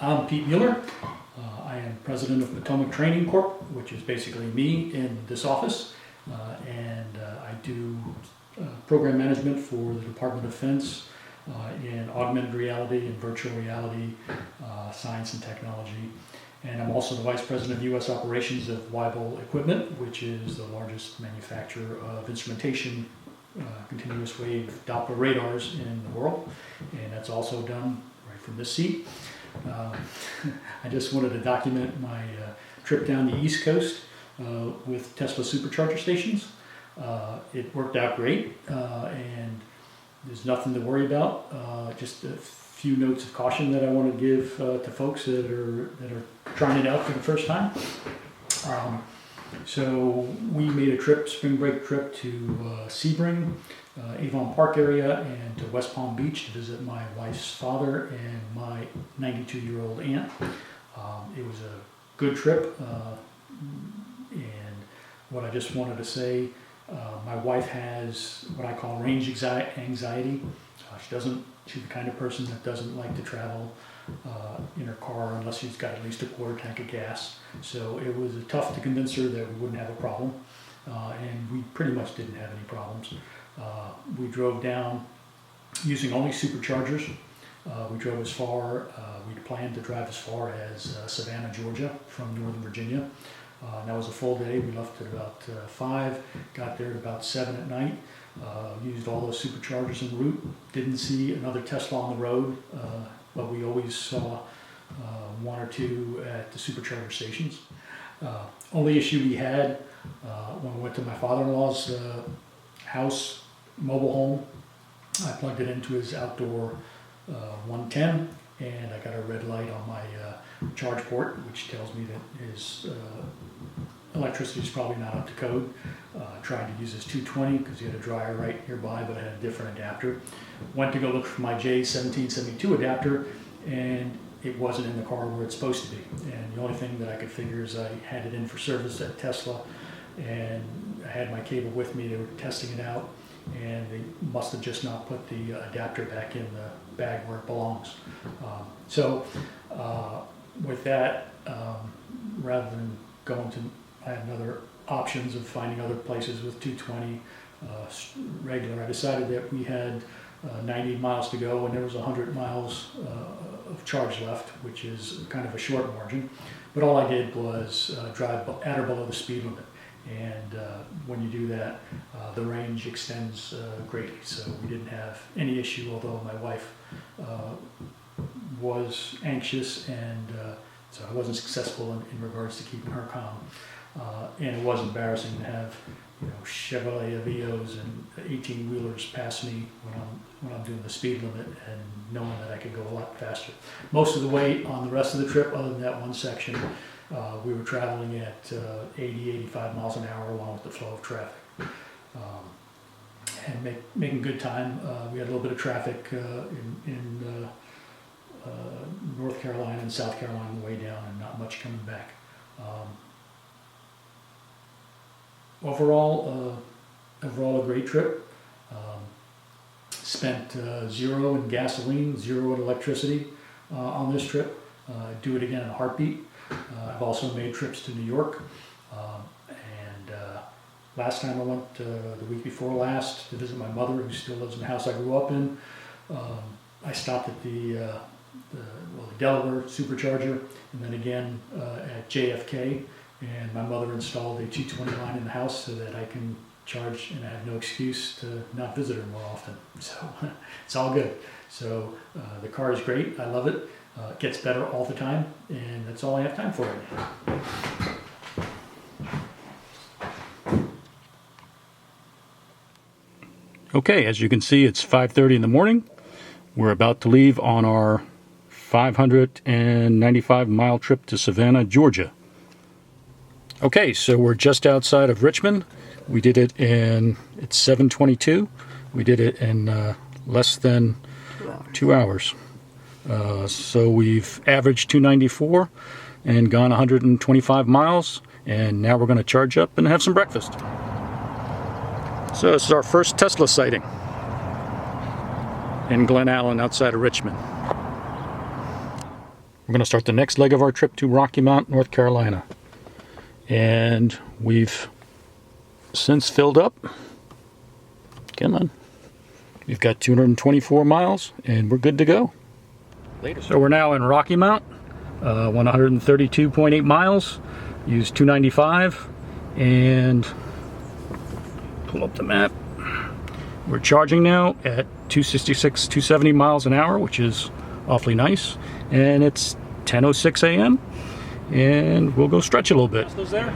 I'm Pete Mueller. I am president of Potomac Training Corp., which is basically me in this office. I do program management for the Department of Defense in augmented reality and virtual reality, science and technology. And I'm also the vice president of U.S. operations of Weibel Equipment, which is the largest manufacturer of instrumentation, continuous wave Doppler radars in the world. And that's also done right from this seat. I just wanted to document my trip down the East Coast with Tesla Supercharger stations. It worked out great, and there's nothing to worry about. Just a few notes of caution that I want to give to folks that are trying it out for the first time. So we made a trip, spring break trip to Sebring, Avon Park area, and to West Palm Beach to visit my wife's father and my 92-year-old aunt. It was a good trip, and what I just wanted to say, my wife has what I call range anxiety. She's the kind of person that doesn't like to travel in her car unless she's got at least a quarter tank of gas. So it was tough to convince her that we wouldn't have a problem, and we pretty much didn't have any problems. We drove down using only Superchargers. We drove as far, we planned to drive as far as Savannah, Georgia from Northern Virginia. And that was a full day. We left at about 5, got there at about 7 at night. Used all those Superchargers en route. Didn't see another Tesla on the road, but we always saw one or two at the Supercharger stations. Only issue we had when we went to my father-in-law's house, mobile home, I plugged it into his outdoor 110, and I got a red light on my charge port, which tells me that his electricity is probably not up to code. Tried to use his 220 because he had a dryer right nearby, but I had a different adapter. Went to go look for my J1772 adapter, and it wasn't in the car where it's supposed to be. And the only thing that I could figure is I had it in for service at Tesla, and I had my cable with me. They were testing it out, and they must have just not put the adapter back in the bag where it belongs. With that, rather than going to, I had other options of finding other places with 220 regular. I decided that we had 90 miles to go, and there was 100 miles of charge left, which is kind of a short margin. But all I did was drive at or below the speed limit. And when you do that, the range extends greatly. So we didn't have any issue, although my wife was anxious, and so I wasn't successful in regards to keeping her calm. And it was embarrassing to have, Chevrolet Avios and 18-wheelers pass me when I'm doing the speed limit, and knowing that I could go a lot faster. Most of the way on the rest of the trip, other than that one section, we were traveling at 80, 85 miles an hour along with the flow of traffic, and making good time. We had a little bit of traffic in North Carolina and South Carolina on the way down, and not much coming back. Overall a great trip. Spent zero in gasoline, zero in electricity on this trip. Do it again in a heartbeat. I've also made trips to New York, and last time I went the week before last to visit my mother, who still lives in the house I grew up in. I stopped at the Delaware Supercharger, and then again at JFK, and my mother installed a 220 line in the house so that I can charge, and I have no excuse to not visit her more often. So it's all good. So the car is great. I love it. It gets better all the time, and that's all I have time for right now. Okay, as you can see, it's 5:30 in the morning. We're about to leave on our 595-mile trip to Savannah, Georgia. Okay, so we're just outside of Richmond. We did it it's 7:22. We did it in less than 2 hours. So we've averaged 294 and gone 125 miles, and now we're going to charge up and have some breakfast. So this is our first Tesla sighting in Glen Allen outside of Richmond. we're going to start the next leg of our trip to Rocky Mount, North Carolina. And we've since filled up. Come on. We've got 224 miles and we're good to go. Later. So we're now in Rocky Mount, 132.8 miles, used 295, and pull up the map. We're charging now at 266, 270 miles an hour, which is awfully nice. And it's 10:06 a.m. and we'll go stretch a little bit. Those there.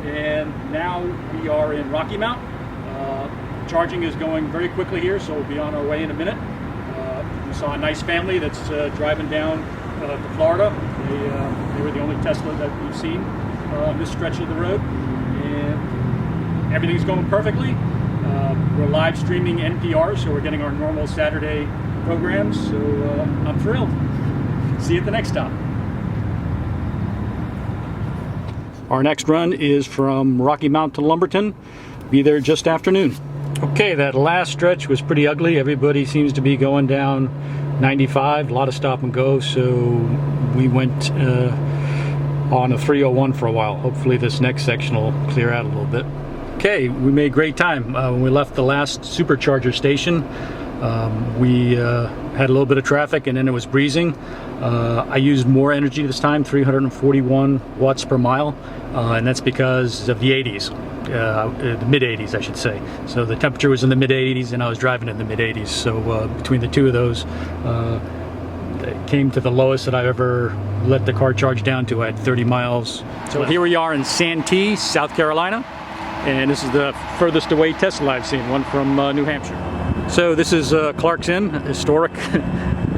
And now we are in Rocky Mount. Charging is going very quickly here, so we'll be on our way in a minute. We saw a nice family that's driving down to Florida. They were the only Tesla that we've seen on this stretch of the road. And everything's going perfectly. We're live streaming NPR, so we're getting our normal Saturday programs. So I'm thrilled. See you at the next stop. Our next run is from Rocky Mount to Lumberton. Be there just after noon. Okay, that last stretch was pretty ugly. Everybody seems to be going down 95, a lot of stop and go, so we went on a 301 for a while. Hopefully this next section will clear out a little bit. Okay, we made great time. When we left the last Supercharger station, we had a little bit of traffic and then it was breezing. I used more energy this time, 341 watts per mile, and that's because of the 80s, the mid 80s I should say. So the temperature was in the mid 80s and I was driving in the mid 80s. So between the two of those, it came to the lowest that I've ever let the car charge down to at 30 miles. So here we are in Santee, South Carolina, and this is the furthest away Tesla I've seen, one from New Hampshire. So this is Clark's Inn, historic.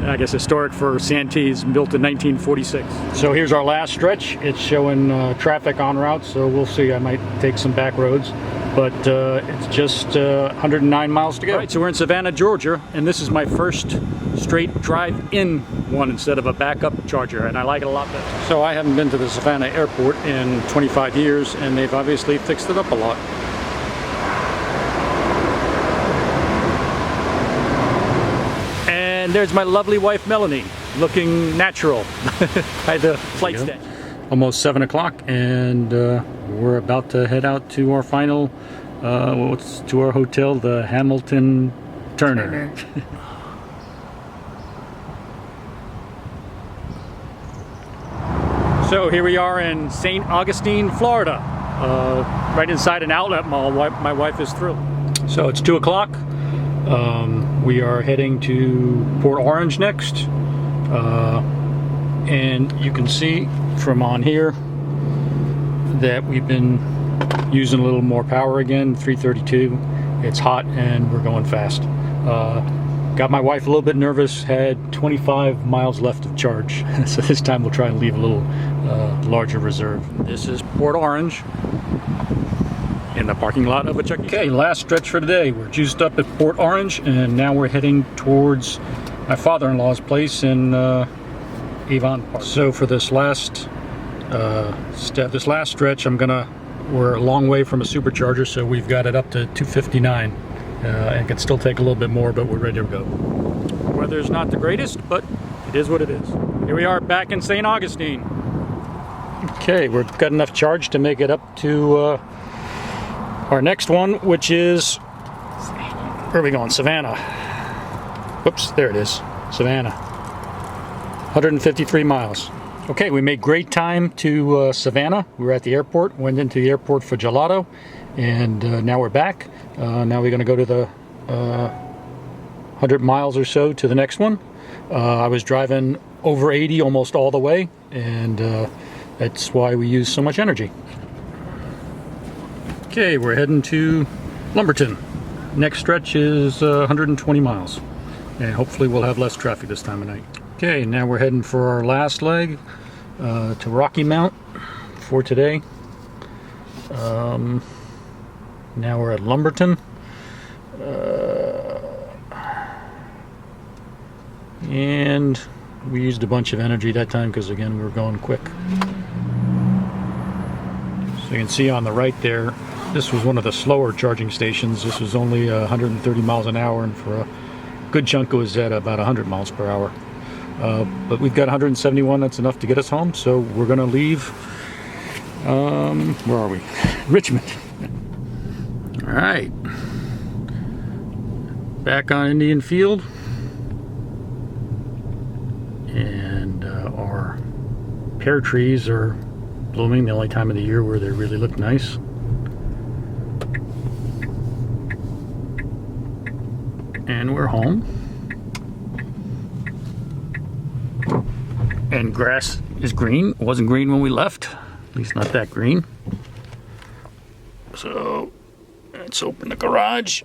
I guess historic for Santee, is built in 1946. So here's our last stretch. It's showing traffic en route, so we'll see. I might take some back roads, but it's just 109 miles to go. All right, so we're in Savannah, Georgia, and this is my first straight drive-in one instead of a backup charger, and I like it a lot better. So I haven't been to the Savannah airport in 25 years, and they've obviously fixed it up a lot. And there's my lovely wife Melanie, looking natural by the flight stand. Almost 7 o'clock, and we're about to head out to our final, to our hotel, the Hamilton Turner. So here we are in St. Augustine, Florida, right inside an outlet mall. My wife is thrilled. So it's 2 o'clock. We are heading to Port Orange next, and you can see from on here that we've been using a little more power again, 332. It's hot and we're going fast. Got my wife a little bit nervous, had 25 miles left of charge, so this time we'll try and leave a little larger reserve. This is Port Orange, in the parking lot of a Chuck E. Okay, last stretch for today. We're juiced up at Port Orange, and now we're heading towards my father-in-law's place in Avon Park. So for this last stretch, we're a long way from a supercharger, so we've got it up to 259. And can still take a little bit more, but we're ready to go. Weather's not the greatest, but it is what it is. Here we are back in St. Augustine. Okay, we've got enough charge to make it up to our next one, which is, where are we going? Savannah. Whoops, there it is. Savannah. 153 miles. Okay, we made great time to Savannah. We were at the airport, went into the airport for gelato, and now we're back. Now we're going to go to the 100 miles or so to the next one. I was driving over 80 almost all the way, and that's why we use so much energy. Okay, we're heading to Lumberton. Next stretch is 120 miles, and hopefully we'll have less traffic this time of night. Okay, now we're heading for our last leg to Rocky Mount for today. Now we're at Lumberton. And we used a bunch of energy that time because, again, we were going quick. So you can see on the right there, this was one of the slower charging stations. This was only 130 miles an hour, and for a good chunk it was at about 100 miles per hour. But we've got 171. That's enough to get us home. So we're going to leave. Where are we? Richmond. All right. Back on Indian Field. And our pear trees are blooming, the only time of the year where they really look nice. And we're home. And grass is green. It wasn't green when we left, at least not that green. So let's open the garage.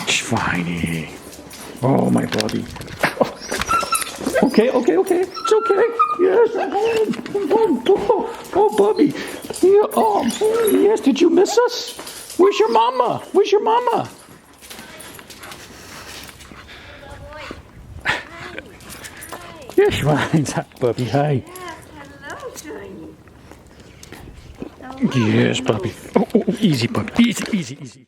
Shiny. Oh, my buddy. Okay. It's okay. Yes, I'm home. Oh, Bubby. Yeah, oh, yes. Did you miss us? Where's your mama? Yes, fine. Bubby, hi. Yes, hello, Tony. Yes, Bubby. Oh, easy, Bubby. Easy.